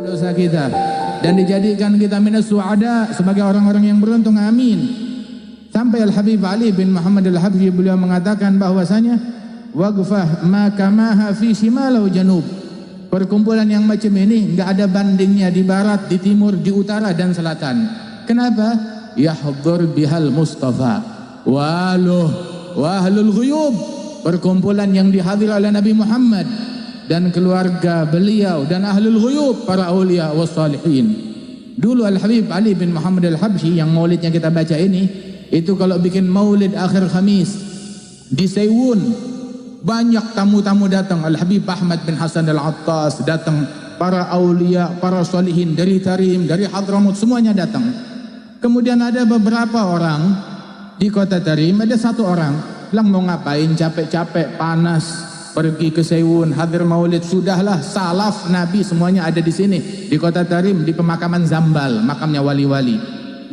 dosa kita dan dijadikan kita minas su'ada, sebagai orang-orang yang beruntung. Amin. Sampai Al-Habib Ali bin Muhammad Al-Habsyi, beliau mengatakan bahwasanya waqfah ma kamaha fi shimal wa janub. Perkumpulan yang macam ini enggak ada bandingnya di barat, di timur, di utara dan selatan. Kenapa? Yahdhur bihal Mustafa waluh wa ahlul ghuyub. Perkumpulan yang dihadiri oleh Nabi Muhammad dan keluarga beliau dan ahlul ghuyub, para aulia was salihin. Dulu Al-Habib Ali bin Muhammad Al-Habsyi yang maulidnya kita baca ini, itu kalau bikin maulid akhir Khamis di Seiwun, banyak tamu-tamu datang. Al-Habib Ahmad bin Hasan Al-Attas datang, para aulia, para salihin dari Tarim, dari Hadramut, semuanya datang. Kemudian ada beberapa orang di kota Tarim, ada satu orang bilang mau ngapain, capek-capek, panas, pergi ke Seiwun, hadir maulid. Sudahlah, salaf Nabi semuanya ada di sini, di kota Tarim, di pemakaman Zambal, makamnya wali-wali.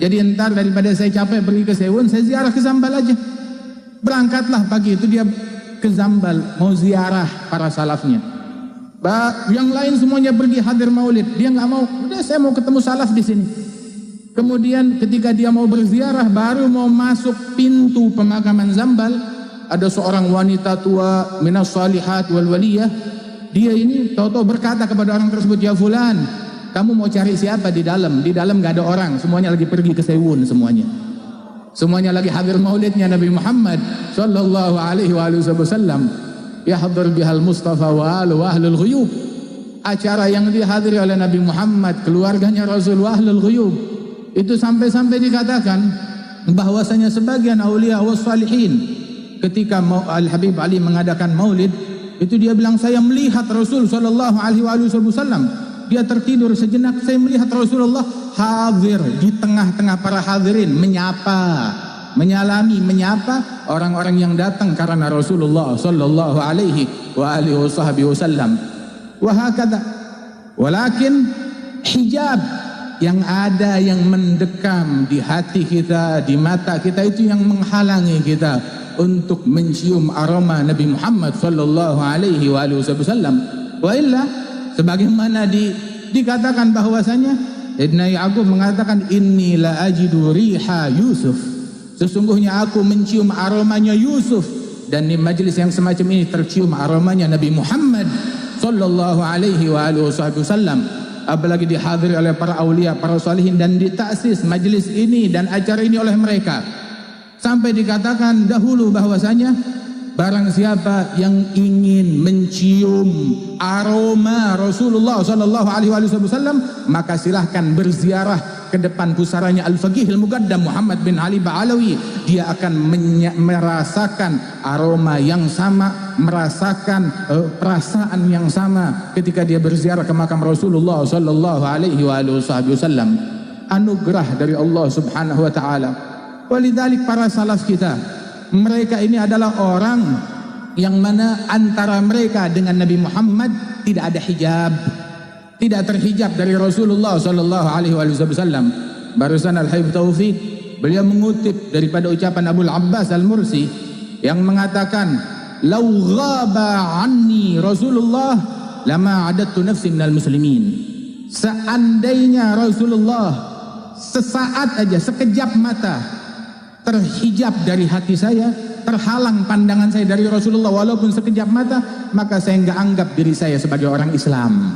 Jadi entar daripada saya capek pergi ke Seiwun, saya ziarah ke Zambal aja. Berangkatlah pagi itu dia ke Zambal, mau ziarah para salafnya. Yang lain semuanya pergi hadir maulid, dia nggak mau. Udah, saya mau ketemu salaf di sini. Kemudian ketika dia mau berziarah, baru mau masuk pintu pemakaman Zambal, ada seorang wanita tua minas salihat wal waliyah. Dia ini tahu-tahu berkata kepada orang tersebut, "Ya fulan, kamu mau cari siapa di dalam? Di dalam gak ada orang, semuanya lagi pergi ke Seiwun semuanya. Semuanya lagi hadir maulidnya Nabi Muhammad sallallahu alaihi wasallam. Yahdhur bihal Mustafa wa ahlul ghuyub." Acara yang dihadiri oleh Nabi Muhammad, keluarganya Rasul wa ahlul ghuyub. Itu sampai-sampai dikatakan bahwasanya sebagian aulia was salihin ketika Al-Habib Ali mengadakan maulid, itu dia bilang, saya melihat Rasul sallallahu alaihi wasallam. Dia tertidur sejenak, saya melihat Rasulullah hadir di tengah-tengah para hadirin, menyapa, menyalami, menyapa orang-orang yang datang karena Rasulullah sallallahu alaihi wasallam. Wa hakadha. Walakin hijab yang ada, yang mendekam di hati kita, di mata kita, itu yang menghalangi kita untuk mencium aroma Nabi Muhammad sallallahu alaihi wasallam. Wa illa, sebagaimana dikatakan bahwasanya Sayyidina Ya'qub mengatakan, inni la ajidu riha Yusuf, sesungguhnya aku mencium aromanya Yusuf. Dan di majlis yang semacam ini tercium aromanya Nabi Muhammad sallallahu alaihi wasallam. Apalagi dihadiri oleh para aulia, para salihin, dan ditaksis majlis ini dan acara ini oleh mereka. Sampai dikatakan dahulu bahwasanya barang siapa yang ingin mencium aroma Rasulullah sallallahu alaihi wasallam, maka silahkan berziarah ke depan pusaranya Al-Faqih Al-Muqaddam Muhammad bin Ali Ba'alawi. Dia akan merasakan aroma yang sama, merasakan perasaan yang sama ketika dia berziarah ke makam Rasulullah sallallahu alaihi wasallam. Anugerah dari Allah Subhanahu wa taala. Walidzalik para salaf kita, mereka ini adalah orang yang mana antara mereka dengan Nabi Muhammad tidak ada hijab, tidak terhijab dari Rasulullah sallallahu alaihi wasallam. Barusan Al-Habib Taufik, beliau mengutip daripada ucapan Abul Abbas Al-Mursi yang mengatakan, "Lau ghaba anni Rasulullah lama adattu nafsi minal muslimin." Seandainya Rasulullah sesaat aja, sekejap mata terhijab dari hati saya, terhalang pandangan saya dari Rasulullah walaupun sekejap mata, maka saya enggak anggap diri saya sebagai orang Islam,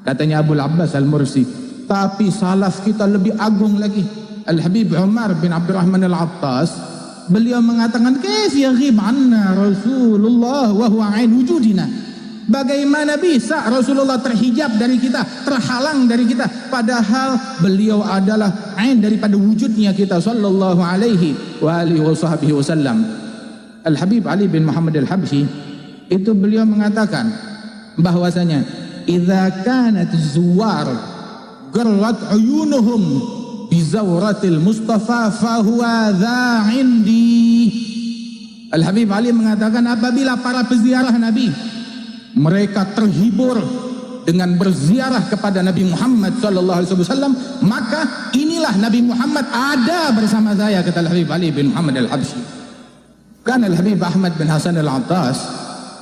katanya Abul Abbas Al-Mursi. Tapi salaf kita lebih agung lagi. Al-Habib Umar bin Abdurrahman Al-Attas, beliau mengatakan, kaif yaghib anna Rasulullah wa huwa ain wujudina. Bagaimana bisa Rasulullah terhijab dari kita, terhalang dari kita, padahal beliau adalah ain daripada wujudnya kita sallallahu alaihi wasallam. Al-Habib Ali bin Muhammad Al-Habsyi itu beliau mengatakan bahwasanya idza kanat zuwar garrat uyunuhum bi zawratil Mustafa fa huwa dha indi. Al-Habib Ali mengatakan, apabila para peziarah Nabi mereka terhibur dengan berziarah kepada Nabi Muhammad sallallahu alaihi wasallam, maka inilah Nabi Muhammad ada bersama saya, kata Al-Habib Ali bin Muhammad Al-Habsyi. Kan Al-Habib Ahmad bin Hasan Al-Attas,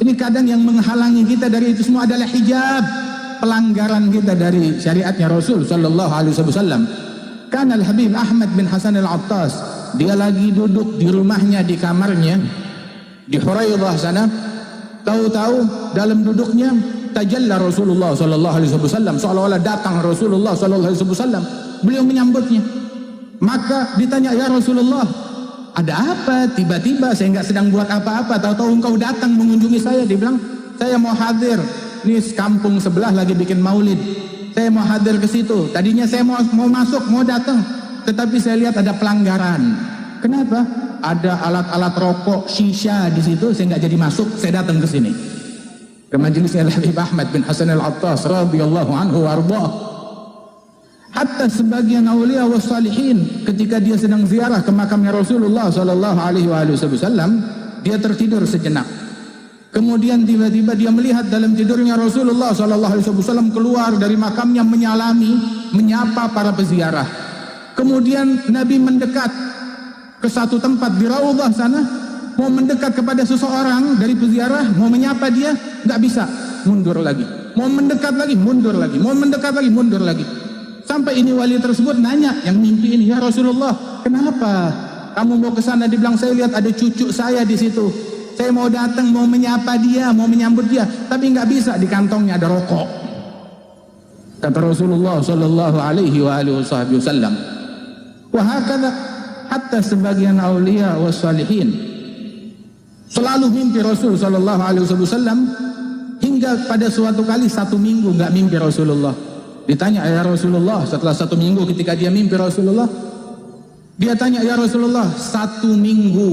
ini kadang yang menghalangi kita dari itu semua adalah hijab. pelanggaran kita dari syariatnya Rasul sallallahu alaihi wasallam. Kan Al-Habib Ahmad bin Hasan Al-Attas, dia lagi duduk di rumahnya, di kamarnya di Huraidah sana, tahu-tahu dalam duduknya tajalla Rasulullah sallallahu alaihi wasallam, seolah-olah datang Rasulullah sallallahu alaihi wasallam. Beliau menyambutnya. Maka ditanya, "Ya Rasulullah, ada apa? Tiba-tiba saya enggak sedang buat apa-apa, tahu-tahu engkau datang mengunjungi saya." Dia bilang, "Saya mau hadir. Ini kampung sebelah lagi bikin maulid. Saya mau hadir ke situ. Tadinya saya mau masuk, mau datang, tetapi saya lihat ada pelanggaran." Kenapa? Ada alat-alat rokok, shisha di situ, saya nggak jadi masuk, saya datang ke sini. Ke majelisnya Al-Habib Ahmad bin Hasan Al-Attas radhiyallahu anhu warḍah. Hatta sebagian aulia was salihin ketika dia sedang ziarah ke makamnya Rasulullah sallallahu alaihi wasallam, dia tertidur sejenak. Kemudian tiba-tiba dia melihat dalam tidurnya Rasulullah sallallahu alaihi wasallam keluar dari makamnya, menyapa para peziarah. Kemudian Nabi mendekat ke satu tempat di Raudhah sana, mau mendekat kepada seseorang dari peziarah, mau menyapa dia, nggak bisa, mundur lagi. Mau mendekat lagi, mundur lagi. Mau mendekat lagi, mundur lagi. Sampai ini wali tersebut nanya yang mimpi ini, "Ya Rasulullah, kenapa kamu mau ke sana?" Dibilang, "Saya lihat ada cucu saya di situ. Saya mau datang, mau menyapa dia, mau menyambut dia, tapi nggak bisa, di kantongnya ada rokok." Kata Rasulullah sallallahu alaihi wasallam, "Wahakadha." Hatta sebagian aulia was salihin selalu mimpi Rasul sallallahu alaihi wasallam, hingga pada suatu kali 1 minggu nggak mimpi Rasulullah. Ditanya, "Ya Rasulullah," setelah 1 minggu ketika dia mimpi Rasulullah, dia tanya, "Ya Rasulullah, 1 minggu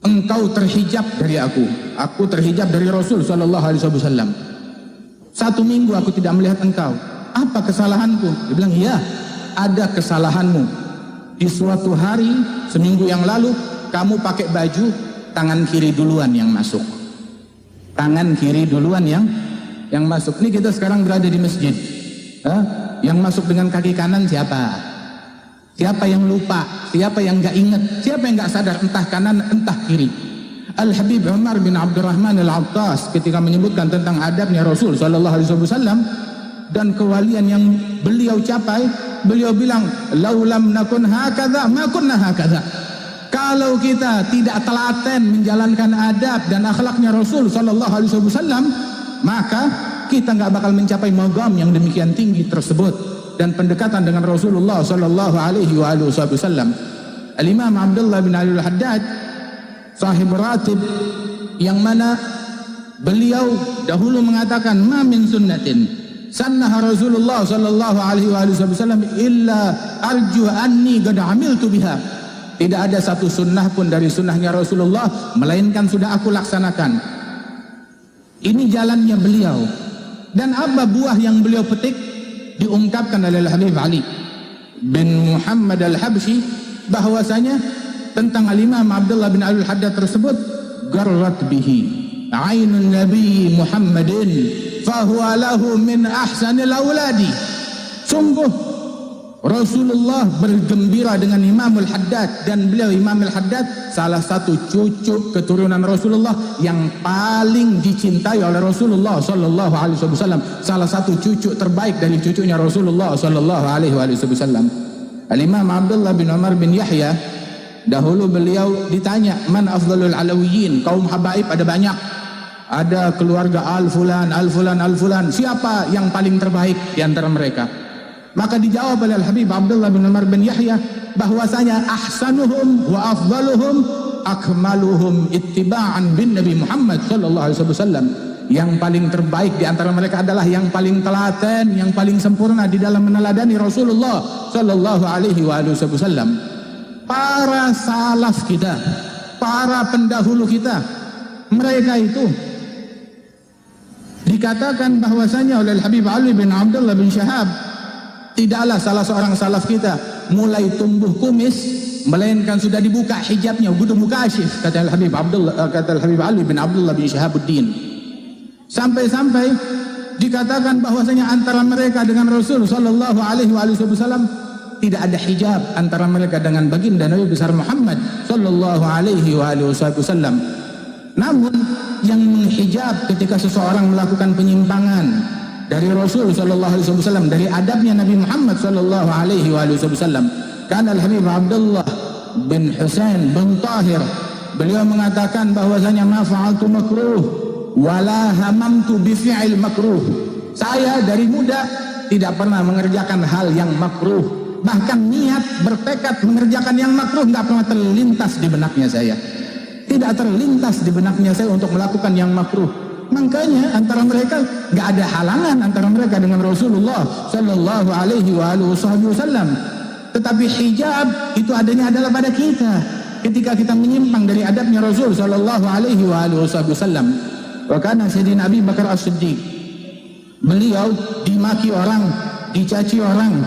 engkau terhijab dari aku terhijab dari Rasul sallallahu alaihi wasallam. 1 minggu aku tidak melihat engkau. Apa kesalahanku?" Dia bilang, "Iya, ada kesalahanmu. Di suatu hari seminggu yang lalu kamu pakai baju tangan kiri duluan yang masuk. Tangan kiri duluan yang masuk. Ini kita sekarang berada di masjid. Yang masuk dengan kaki kanan siapa? Siapa yang lupa? Siapa yang enggak ingat? Siapa yang enggak sadar entah kanan entah kiri? Al-Habib Umar bin Abdurrahman Al-Attas ketika menyebutkan tentang adabnya Rasul sallallahu alaihi wasallam dan kewalian yang beliau capai, beliau bilang, "Laulam nakun hakadha ma kunna hakadha." Kalau kita tidak telaten menjalankan adab dan akhlaknya Rasul sallallahu alaihi wasallam, maka kita nggak bakal mencapai maqam yang demikian tinggi tersebut dan pendekatan dengan Rasulullah sallallahu alaihi wasallam. Al-Imam Abdullah bin Ali Al-Haddad, sahib ratib, yang mana beliau dahulu mengatakan, "Ma min sunnatin sannaha Rasulullah sallallahu alaihi wasallam illa arju anni qad amiltu biha." Tidak ada satu sunnah pun dari sunnahnya Rasulullah melainkan sudah aku laksanakan. Ini jalannya beliau. Dan apa buah yang beliau petik? Diungkapkan oleh Al-Habib Ali bin Muhammad Al-Habsyi bahwasanya tentang Al-Imam Abdullah bin Al-Haddad tersebut, "Garrat bihi ainun Nabi Muhammadin fahuwa lahu min ahsanil auladi." Sungguh Rasulullah bergembira dengan Imam Al-Haddad, dan beliau Imam Al-Haddad salah satu cucu keturunan Rasulullah yang paling dicintai oleh Rasulullah sallallahu alaihi wasallam, salah satu cucu terbaik dari cucunya Rasulullah sallallahu alaihi wasallam. Al-Imam Abdullah bin Umar bin Yahya, dahulu beliau ditanya, "Man afdalul alawiyin?" Kaum habaib ada banyak, ada keluarga al-fulan, al-fulan, al-fulan, siapa yang paling terbaik di antara mereka? Maka dijawab oleh Al-Habib Abdullah bin Umar bin Yahya bahwasanya ahsanuhum wa afdaluhum akmaluhum ittiba'an bin Nabi Muhammad sallallahu alaihi wasallam. Yang paling terbaik di antara mereka adalah yang paling telaten, yang paling sempurna di dalam meneladani Rasulullah sallallahu alaihi wasallam. Para salaf kita, para pendahulu kita, mereka itu dikatakan bahwasanya oleh Al-Habib Ali bin Abdullah bin Syahab, tidaklah salah seorang salaf kita mulai tumbuh kumis melainkan sudah dibuka hijabnya, gudu mukashif, kata Al-Habib Ali bin Abdullah bin Syahabuddin. Sampai-sampai dikatakan bahwasanya antara mereka dengan Rasul sallallahu alaihi wasallam tidak ada hijab antara mereka dengan baginda Nabi besar Muhammad sallallahu alaihi wasallam. Namun yang menghijab ketika seseorang melakukan penyimpangan, dari Rasul sallallahu alaihi wasallam, dari adabnya Nabi Muhammad sallallahu alaihi wasallam. Kana Al-Habib Abdullah bin Husain bin Tahir, beliau mengatakan bahwasanya ma fa'altu makruh wala hamamtu bi fi'il makruh. Saya dari muda tidak pernah mengerjakan hal yang makruh, bahkan niat bertekad mengerjakan yang makruh enggak pernah terlintas di benaknya saya. Tidak terlintas di benaknya saya untuk melakukan yang makruh. Makanya antara mereka enggak ada halangan antara mereka dengan Rasulullah sallallahu alaihi wasallam. Tetapi hijab itu adanya adalah pada kita. Ketika kita menyimpang dari adabnya Rasul sallallahu alaihi wasallam. Wa kana Sayyidina Abi Bakar As-Siddiq, beliau dimaki orang, dicaci orang,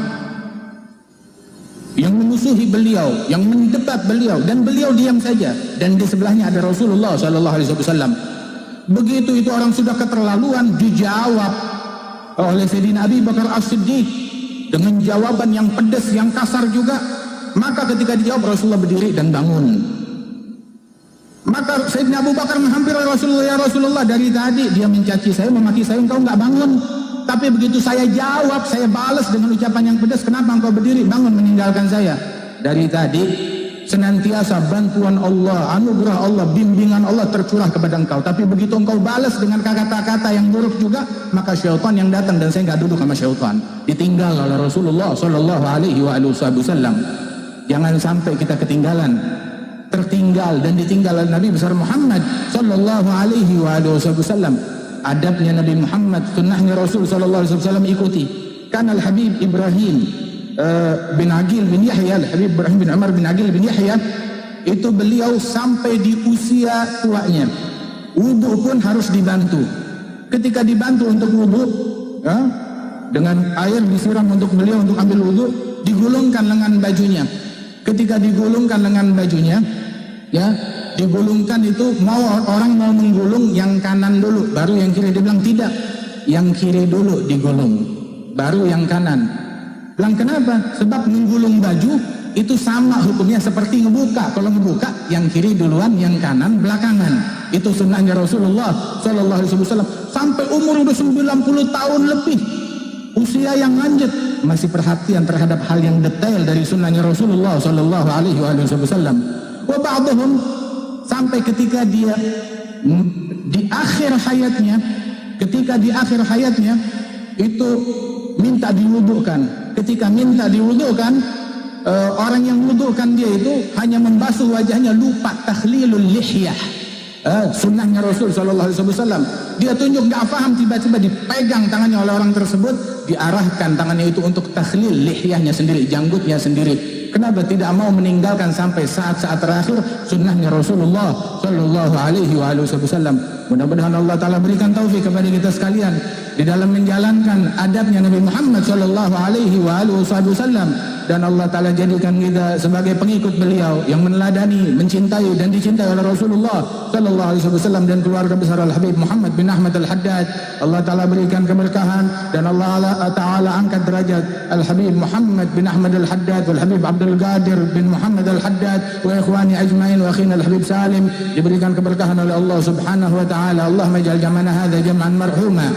yang memusuhi beliau, yang mendebat beliau, dan beliau diam saja. Dan di sebelahnya ada Rasulullah sallallahu alaihi wasallam. Begitu itu orang sudah keterlaluan, dijawab oleh Sayyidina Abi Bakar As-Siddiq dengan jawaban yang pedas, yang kasar juga. Maka ketika dijawab, Rasulullah berdiri dan bangun. Maka Sayyidina Abu Bakar menghampiri Rasulullah, ya Rasulullah, dari tadi dia mencaci saya, memaki saya, engkau enggak bangun. Tapi begitu saya jawab, saya balas dengan ucapan yang pedas, kenapa engkau berdiri, bangun meninggalkan saya? Dari tadi senantiasa bantuan Allah, anugerah Allah, bimbingan Allah tercurah kepada engkau. Tapi begitu engkau balas dengan kata-kata yang buruk juga, maka syaitan yang datang, dan saya enggak duduk sama syaitan. Ditinggal oleh Rasulullah sallallahu alaihi wasallam. Jangan sampai kita ketinggalan, tertinggal dan ditinggal oleh Nabi besar Muhammad sallallahu alaihi wasallam. Adabnya Nabi Muhammad, sunnahnya Rasul sallallahu alaihi wasallam ikuti. Kan Al-Habib Ibrahim bin Aqil bin Yahya, Al-Habib Ibrahim bin Umar bin Aqil bin Yahya, itu beliau sampai di usia tuanya wudu pun harus dibantu. Ketika dibantu untuk wudu, dengan air disiram untuk beliau untuk ambil wudu, digulungkan lengan bajunya. Ketika digulungkan lengan bajunya, digulungkan itu, orang mau menggulung yang kanan dulu, baru yang kiri. Dia bilang tidak, yang kiri dulu digulung, baru yang kanan. Bilang kenapa? Sebab menggulung baju itu sama hukumnya seperti ngebuka. Kalau ngebuka, yang kiri duluan, yang kanan belakangan. Itu sunnahnya Rasulullah sallallahu alaihi wasallam. Sampai umur udah 90 tahun lebih, usia yang lanjut, masih perhatian terhadap hal yang detail dari sunnahnya Rasulullah sallallahu alaihi wasallam. Wa ba'dhum sampai ketika dia di akhir hayatnya, itu minta diwudukan. Ketika minta diwudukan, orang yang wudukan dia itu hanya membasuh wajahnya, lupa takhlilul lihyah, sunnahnya Rasul sallallahu alaihi wasallam. Dia tunjuk nggak paham, tiba-tiba dipegang tangannya oleh orang tersebut, diarahkan tangannya itu untuk takhlil lihyahnya sendiri, janggutnya sendiri. Kenapa tidak mau meninggalkan sampai saat-saat terakhir sunnahnya Rasulullah sallallahu alaihi wasallam? Mudah-mudahan Allah Ta'ala berikan taufik kepada kita sekalian di dalam menjalankan adabnya Nabi Muhammad sallallahu alaihi wasallam, dan Allah Ta'ala jadikan kita sebagai pengikut beliau yang meneladani, mencintai dan dicintai oleh Rasulullah sallallahu alaihi wasallam dan keluarga besar Al-Habib Muhammad bin Ahmad Al-Haddad. Allah Ta'ala berikan keberkahan dan Allah Ta'ala angkat derajat Al-Habib Muhammad bin Ahmad Al-Haddad wal Habib Abdul Qadir bin Muhammad Al-Haddad wa ikhwani ajmain wa akhina Al-Habib Salim, diberikan keberkahan oleh Allah Subhanahu wa ta'ala. Allahumma ij'al jam'ana hadha jam'an marhuma,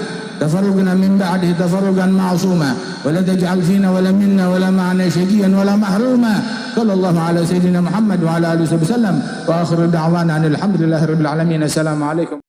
تفرقنا من بعده تفرقا معصوما، ولا تجعل فينا ولا منا ولا معنا شقيا ولا محروما. صلى الله على سيدنا محمد وعلى آله وسلم، وآخر دعوانا أن الحمد لله رب العالمين. السلام عليكم.